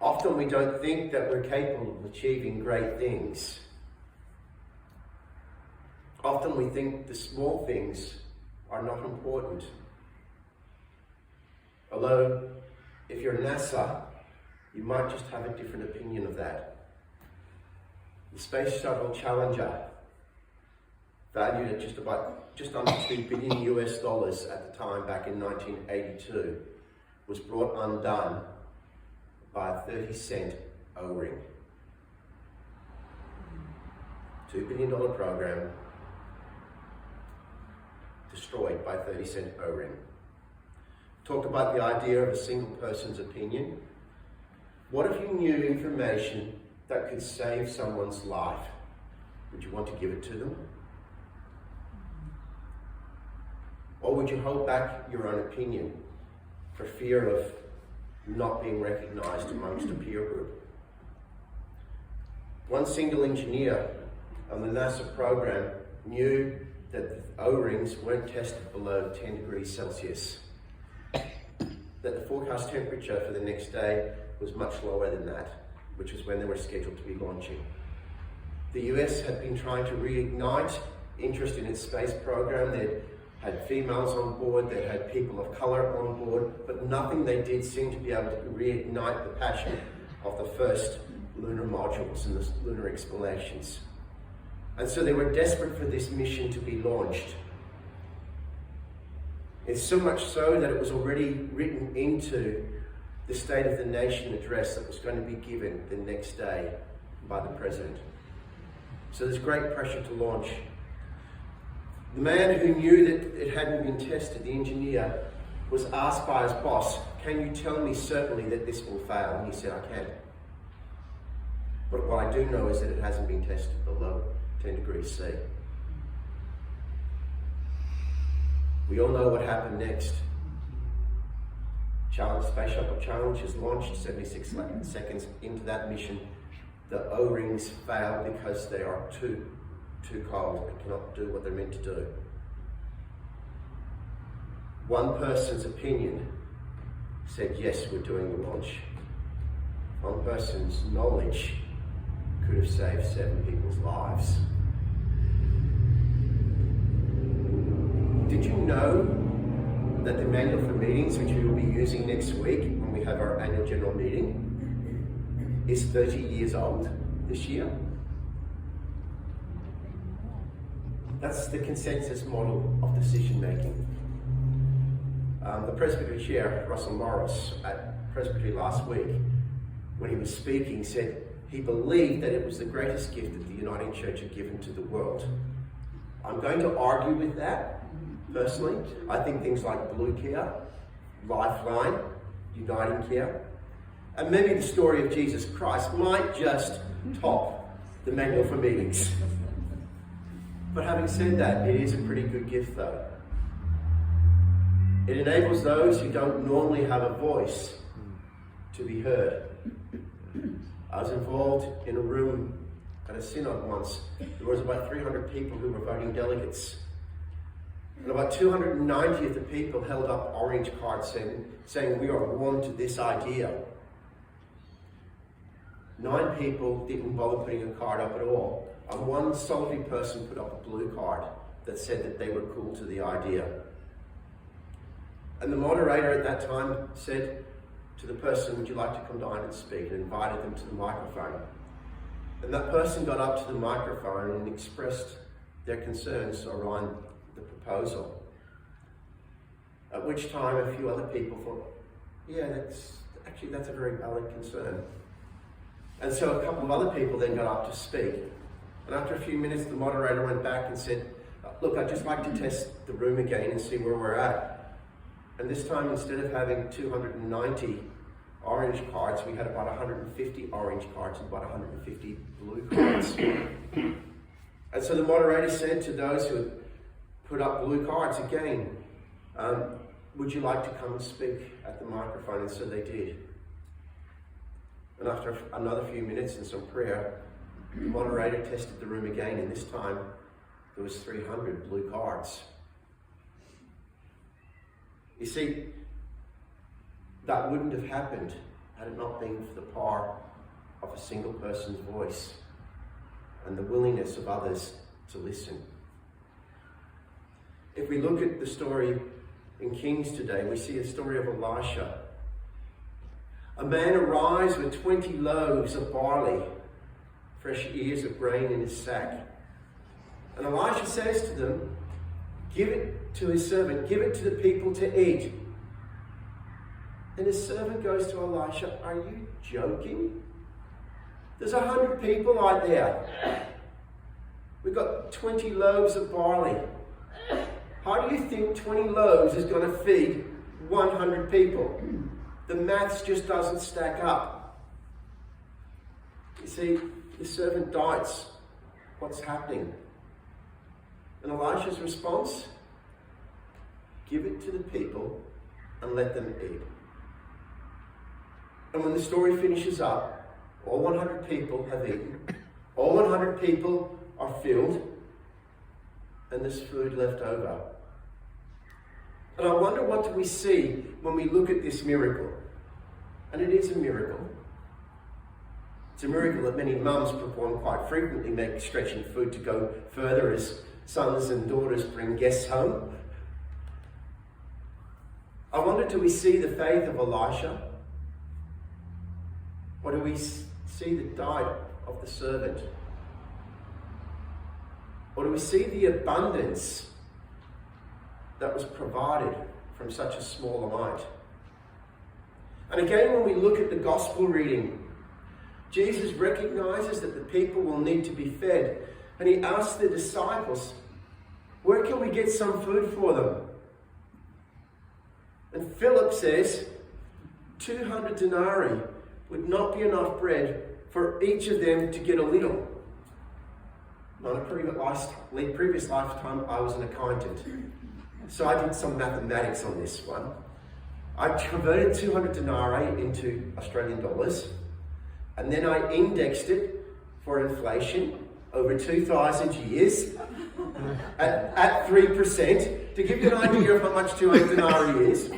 Often we don't think that we're capable of achieving great things. Often we think the small things are not important. Although, if you're NASA, you might just have a different opinion of that. The Space Shuttle Challenger, valued at just under $2 billion US at the time back in 1982, was brought undone by a 30-cent O-ring. $2 billion program destroyed by 30-cent O-ring. Talked about the idea of a single person's opinion. What if you knew information that could save someone's life? Would you want to give it to them? Or would you hold back your own opinion for fear of not being recognized amongst a peer group? One single engineer on the NASA program knew that the O-rings weren't tested below 10 degrees Celsius, that the forecast temperature for the next day was much lower than that, which was when they were scheduled to be launching. The US had been trying to reignite interest in its space program. They'd had females on board, they had people of color on board, but nothing they did seemed to be able to reignite the passion of the first lunar modules and the lunar explorations. And so they were desperate for this mission to be launched. It's so much so that it was already written into the State of the Nation address that was going to be given the next day by the President. So there's great pressure to launch. The man who knew that it hadn't been tested, the engineer, was asked by his boss, "Can you tell me certainly that this will fail?" And he said, "I can. But what I do know is that it hasn't been tested below 10 degrees C." We all know what happened next. Space Shuttle Challenge is launched 76 seconds into that mission. The O-rings fail because they are too cold and cannot do what they're meant to do. One person's opinion said, yes, we're doing the launch. One person's knowledge could have saved 7 people's lives. Did you know that the manual for meetings, which we will be using next week when we have our annual general meeting, is 30 years old this year? That's the consensus model of decision making. The Presbytery Chair, Russell Morris, at Presbytery last week, when he was speaking, said he believed that it was the greatest gift that the Uniting Church had given to the world. I'm going to argue with that, personally. I think things like Blue Care, Lifeline, Uniting Care, and maybe the story of Jesus Christ might just top the manual for meetings. But having said that, it is a pretty good gift though. It enables those who don't normally have a voice to be heard. I was involved in a room at a synod once. There was about 300 people who were voting delegates. And about 290 of the people held up orange cards saying we are warm to this idea. 9 people didn't bother putting a card up at all. And one solitary person put up a blue card that said that they were cool to the idea. And the moderator at that time said to the person, "Would you like to come down and speak?" and invited them to the microphone. And that person got up to the microphone and expressed their concerns around the proposal. At which time a few other people thought, yeah, that's a very valid concern. And so a couple of other people then got up to speak. And after a few minutes, the moderator went back and said, "Look, I'd just like to test the room again and see where we're at." And this time, instead of having 290 orange cards, we had about 150 orange cards and about 150 blue cards. And so the moderator said to those who had put up blue cards again, "Would you like to come and speak at the microphone?" And so they did. And after another few minutes and some prayer, the moderator tested the room again, and this time there was 300 blue cards. You see, that wouldn't have happened had it not been for the power of a single person's voice and the willingness of others to listen. If we look at the story in Kings today, we see a story of Elisha. A man arrives with 20 loaves of barley, fresh ears of grain in his sack. And Elisha says to them, give it to his servant, give it to the people to eat. And his servant goes to Elisha, are you joking? There's 100 people out there. We've got 20 loaves of barley. How do you think 20 loaves is going to feed 100 people? The maths just doesn't stack up. You see, the servant doubts what's happening. And Elisha's response? Give it to the people and let them eat. And when the story finishes up, all 100 people have eaten. All 100 people are filled. And there's food left over. And I wonder, what do we see when we look at this miracle? And it is a miracle. It's a miracle that many mums perform quite frequently, make stretching food to go further as sons and daughters bring guests home. I wonder, do we see the faith of Elisha? Or do we see the doubt of the servant? Or do we see the abundance that was provided from such a small amount? And again, when we look at the gospel reading, Jesus recognizes that the people will need to be fed. And he asks the disciples, where can we get some food for them? And Philip says, 200 denarii would not be enough bread for each of them to get a little. On a previous lifetime, I was an accountant. So I did some mathematics on this one. I converted 200 denarii into Australian dollars, and then I indexed it for inflation over 2,000 years at 3% to give you an idea of how much 200 denarii is.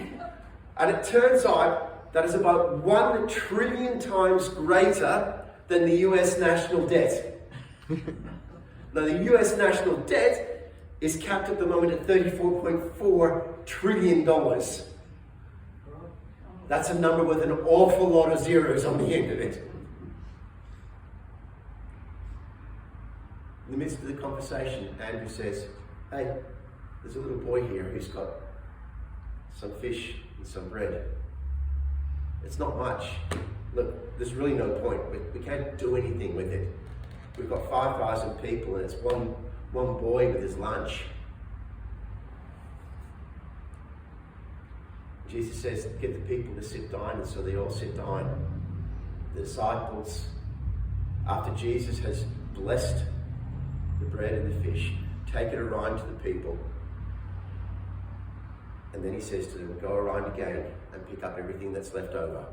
And it turns out that is about 1 trillion times greater than the US national debt. Now, the US national debt is capped at the moment at $34.4 trillion. That's a number with an awful lot of zeros on the end of it. In the midst of the conversation, Andrew says, hey, there's a little boy here who's got some fish and some bread. It's not much. Look, there's really no point. We can't do anything with it. We've got 5,000 people and it's one boy with his lunch. Jesus says, get the people to sit down, and so they all sit down. The disciples, after Jesus has blessed the bread and the fish, take it around to the people. And then he says to them, go around again and pick up everything that's left over.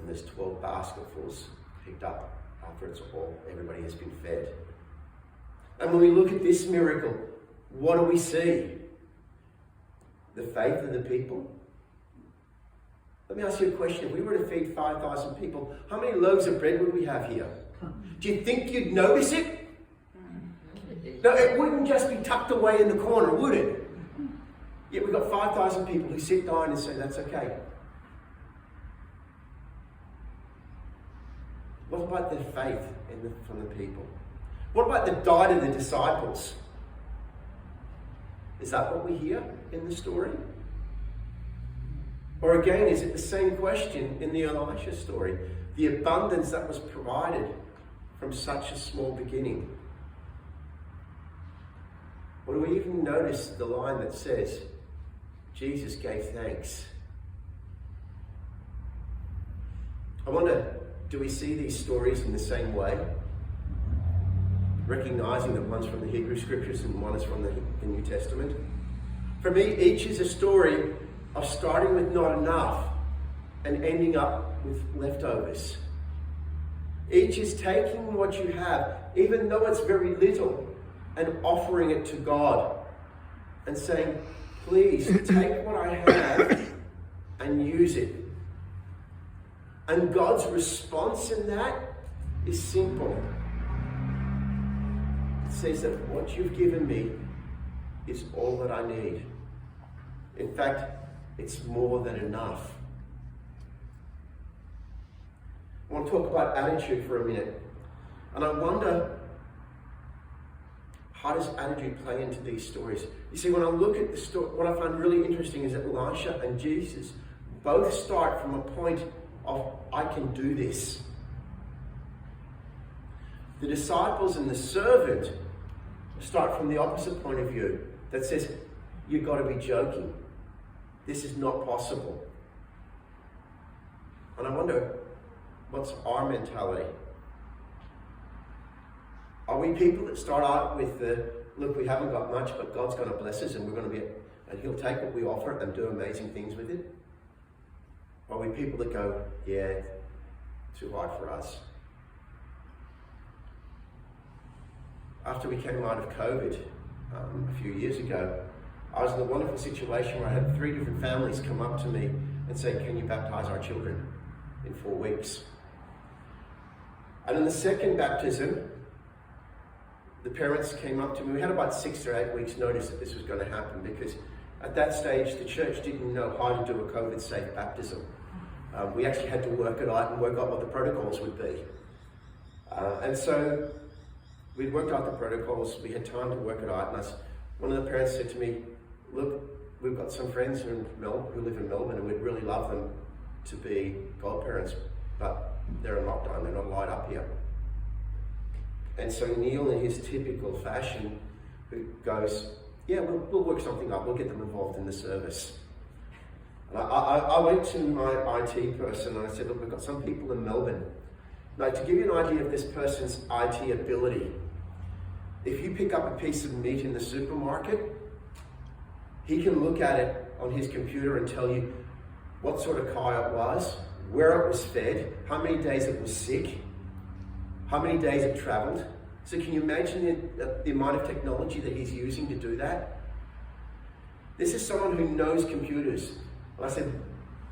And there's 12 basketfuls picked up after everybody has been fed. And when we look at this miracle, what do we see? The faith of the people? Let me ask you a question. If we were to feed 5,000 people, how many loaves of bread would we have here? Do you think you'd notice it? No, it wouldn't just be tucked away in the corner, would it? Yet we've got 5,000 people who sit down and say, that's okay. What about the faith from the people? What about the doubt of the disciples? Is that what we hear in the story? Or again, is it the same question in the Elisha story? The abundance that was provided from such a small beginning. Or do we even notice the line that says, Jesus gave thanks? I wonder, do we see these stories in the same way? Recognizing that one's from the Hebrew Scriptures and one is from the New Testament. For me, each is a story of starting with not enough and ending up with leftovers. Each is taking what you have, even though it's very little, and offering it to God and saying, please take what I have and use it. And God's response in that is simple. It says that what you've given me is all that I need. In fact, it's more than enough. I want to talk about attitude for a minute. And I wonder, how does attitude play into these stories? You see, when I look at the story, what I find really interesting is that Elisha and Jesus both start from a point of, I can do this. The disciples and the servant start from the opposite point of view that says, you've got to be joking. This is not possible. And I wonder, what's our mentality? Are we people that start out with the, look, we haven't got much, but God's going to bless us and we're going to be, and He'll take what we offer and do amazing things with it? Are we people that go, yeah, too hard for us? After we came out of COVID a few years ago, I was in a wonderful situation where I had 3 different families come up to me and say, can you baptize our children in 4 weeks? And in the second baptism, the parents came up to me. We had about 6 or 8 weeks notice that this was going to happen, because at that stage the church didn't know how to do a COVID-safe baptism. We actually had to work it out and work out what the protocols would be. And so we'd worked out the protocols, we had time to work it out, and one of the parents said to me, look, we've got some friends who live in Melbourne, and we'd really love them to be godparents, but they're in lockdown, they're not allowed up here. And so Neil, in his typical fashion, goes, yeah, we'll work something up, we'll get them involved in the service. And I went to my IT person and I said, look, we've got some people in Melbourne. Now, to give you an idea of this person's IT ability, if you pick up a piece of meat in the supermarket, he can look at it on his computer and tell you what sort of cow it was, where it was fed, how many days it was sick, how many days it travelled. So can you imagine the amount of technology that he's using to do that? This is someone who knows computers. And I said,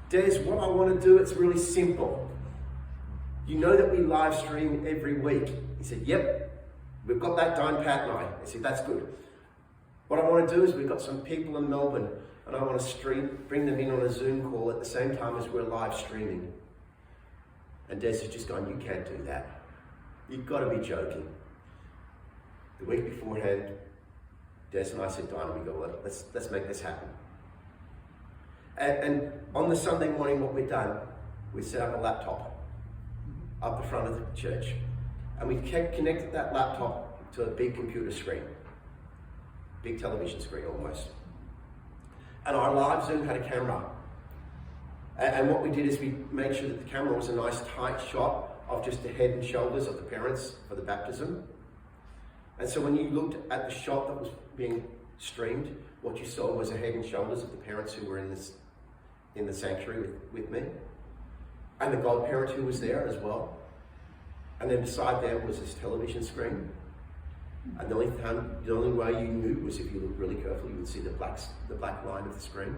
Des, what I want to do, it's really simple. You know that we live stream every week. He said, yep, we've got that down pat now. I said, that's good. What I want to do is we've got some people in Melbourne and I want to bring them in on a Zoom call at the same time as we're live streaming. And Des is just going, you can't do that. You've got to be joking. The week beforehand, Des and I sat down and we go, let's make this happen. And on the Sunday morning, what we'd done, we set up a laptop up the front of the church. And we connected that laptop to a big computer screen. Big television screen almost. And our live Zoom had a camera. And what we did is we made sure that the camera was a nice tight shot of just the head and shoulders of the parents for the baptism. And so when you looked at the shot that was being streamed, what you saw was the head and shoulders of the parents who were in the sanctuary with me. And the godparent who was there as well. And then beside them was this television screen. And the only way you knew was if you looked really carefully, you would see the black line of the screen.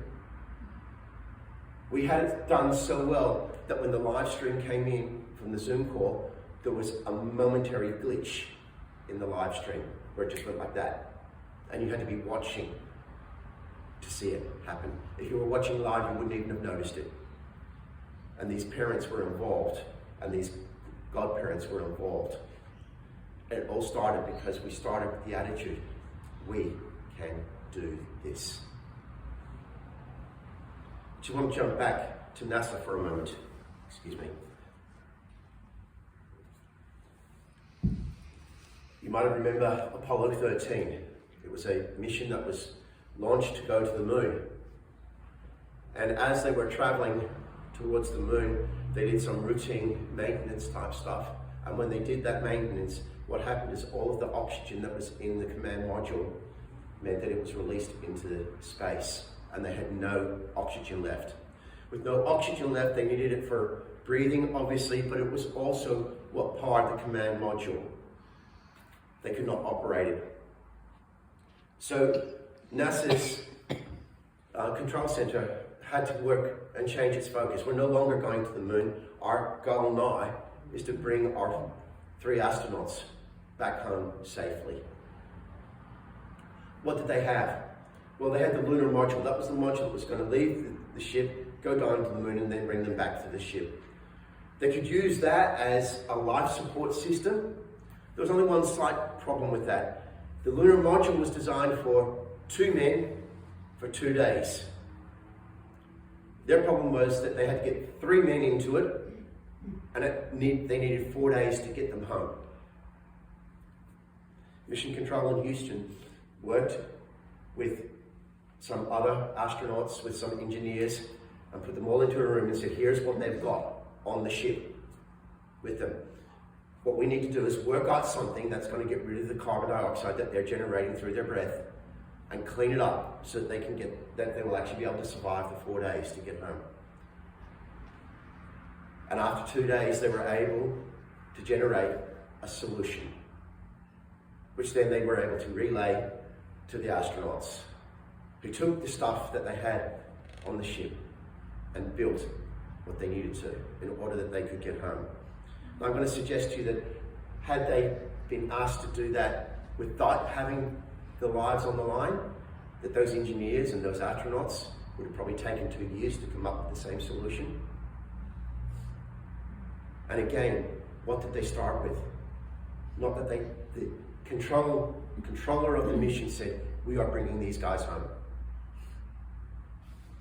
We had it done so well that when the live stream came in from the Zoom call, there was a momentary glitch in the live stream where it just went like that. And you had to be watching to see it happen. If you were watching live, you wouldn't even have noticed it. And these parents were involved, and these godparents were involved. And it all started because we started with the attitude, we can do this. Do you want to jump back to NASA for a moment? Excuse me. You might remember Apollo 13. It was a mission that was launched to go to the moon. And as they were traveling towards the moon, they did some routine maintenance type stuff. And when they did that maintenance, what happened is all of the oxygen that was in the command module meant that it was released into space and they had no oxygen left. With no oxygen left, they needed it for breathing, obviously, but it was also what powered the command module. They could not operate it. So NASA's control center had to work and change its focus. We're no longer going to the moon. Our goal now is to bring our 3 astronauts back home safely. What did they have? Well, they had the lunar module. That was the module that was going to leave the ship, go down to the moon, and then bring them back to the ship. They could use that as a life support system. There was only one slight problem with that. The lunar module was designed for 2 men for 2 days. Their problem was that they had to get 3 men into it, and they needed 4 days to get them home. Mission Control in Houston worked with some other astronauts, with some engineers, and put them all into a room and said, here's what they've got on the ship with them. What we need to do is work out something that's going to get rid of the carbon dioxide that they're generating through their breath and clean it up so that they will actually be able to survive the 4 days to get home. And after 2 days, they were able to generate a solution, which then they were able to relay to the astronauts, who took the stuff that they had on the ship and built what they needed to in order that they could get home. And I'm going to suggest to you that had they been asked to do that without having their lives on the line, that those engineers and those astronauts would have probably taken 2 years to come up with the same solution. And again, what did they start with? Not that the controller of the mission said, we are bringing these guys home.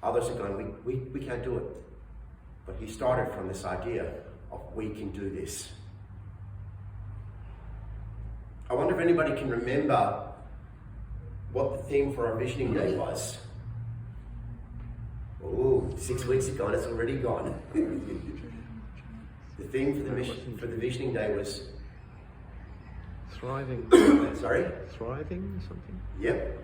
Others are going, we can't do it. But he started from this idea of we can do this. I wonder if anybody can remember what the theme for our visioning day was. Oh, 6 weeks ago and it's already gone. The theme for the visioning day was thriving. Sorry? Thriving or something? Yep.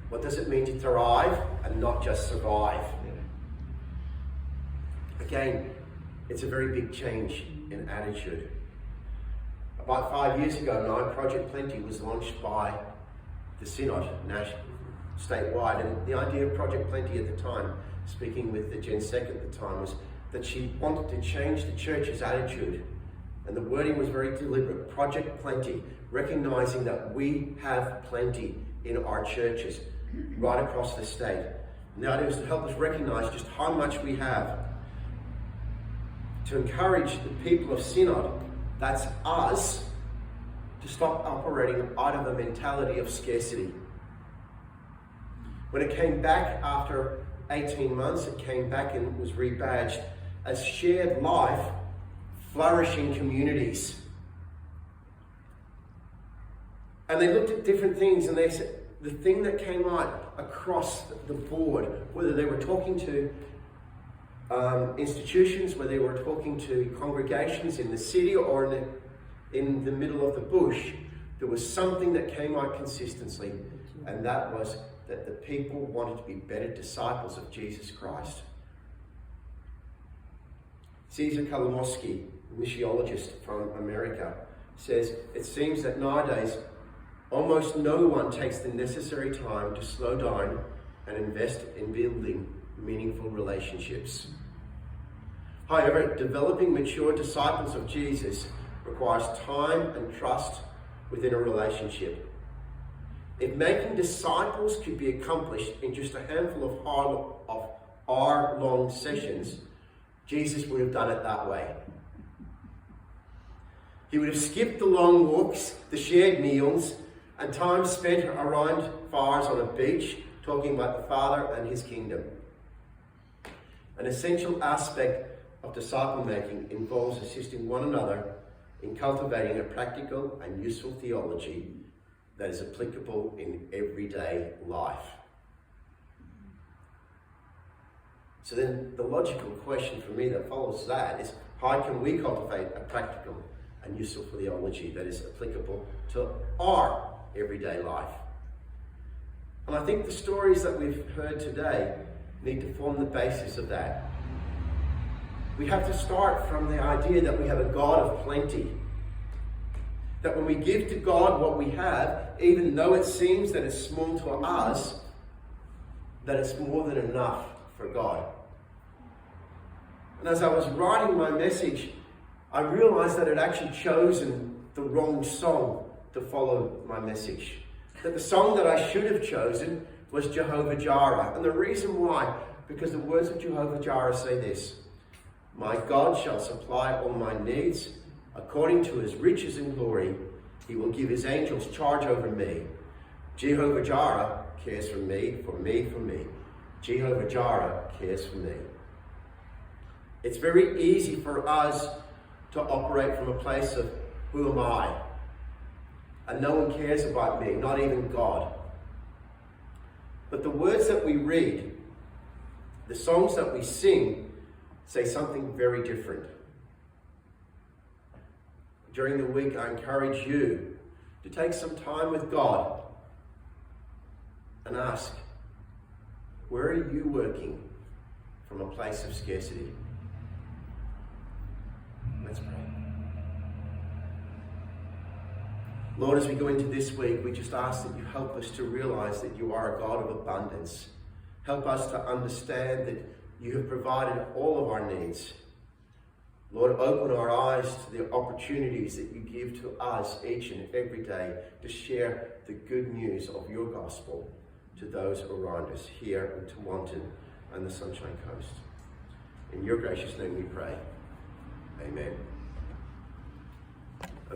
What does it mean to thrive and not just survive? Yeah. Again, it's a very big change in attitude. About 5 years ago now, Project Plenty was launched by the Synod, statewide, and the idea of Project Plenty at the time, speaking with the Gen Sec at the time, was that she wanted to change the church's attitude. And the wording was very deliberate, Project Plenty, recognizing that we have plenty in our churches right across the state. And the idea was to help us recognize just how much we have. To encourage the people of Synod, that's us, to stop operating out of a mentality of scarcity. When it came back after 18 months, it came back and was rebadged as shared life, flourishing communities. And they looked at different things and they said, the thing that came out across the board, whether they were talking to institutions, whether they were talking to congregations in the city or in the middle of the bush, there was something that came out consistently, and that was that the people wanted to be better disciples of Jesus Christ. Cesar Kalinowski, a missiologist from America, says, it seems that nowadays almost no one takes the necessary time to slow down and invest in building meaningful relationships. However, developing mature disciples of Jesus requires time and trust within a relationship. If making disciples could be accomplished in just a handful of hour-long sessions, Jesus would have done it that way. He would have skipped the long walks, the shared meals, and time spent around fires on a beach talking about the Father and his kingdom. An essential aspect of disciple making involves assisting one another in cultivating a practical and useful theology that is applicable in everyday life. So then the logical question for me that follows that is, how can we cultivate a practical and useful theology that is applicable to our everyday life? And I think the stories that we've heard today need to form the basis of that. We have to start from the idea that we have a God of plenty. That when we give to God what we have, even though it seems that it's small to us, that it's more than enough for God. And as I was writing my message, I realized that I'd actually chosen the wrong song to follow my message. That the song that I should have chosen was Jehovah Jireh. And the reason why, because the words of Jehovah Jireh say this: "My God shall supply all my needs according to his riches and glory. He will give his angels charge over me. Jehovah Jireh cares for me, for me, for me. Jehovah Jireh cares for me." It's very easy for us to operate from a place of, who am I? And no one cares about me, not even God. But the words that we read, the songs that we sing, say something very different. During the week, I encourage you to take some time with God and ask, where are you working from a place of scarcity? Let's pray. Lord, as we go into this week, we just ask that you help us to realize that you are a God of abundance. Help us to understand that you have provided all of our needs. Lord, open our eyes to the opportunities that you give to us each and every day to share the good news of your gospel to those around us here in Tewantin and the Sunshine Coast. In your gracious name we pray. Amen.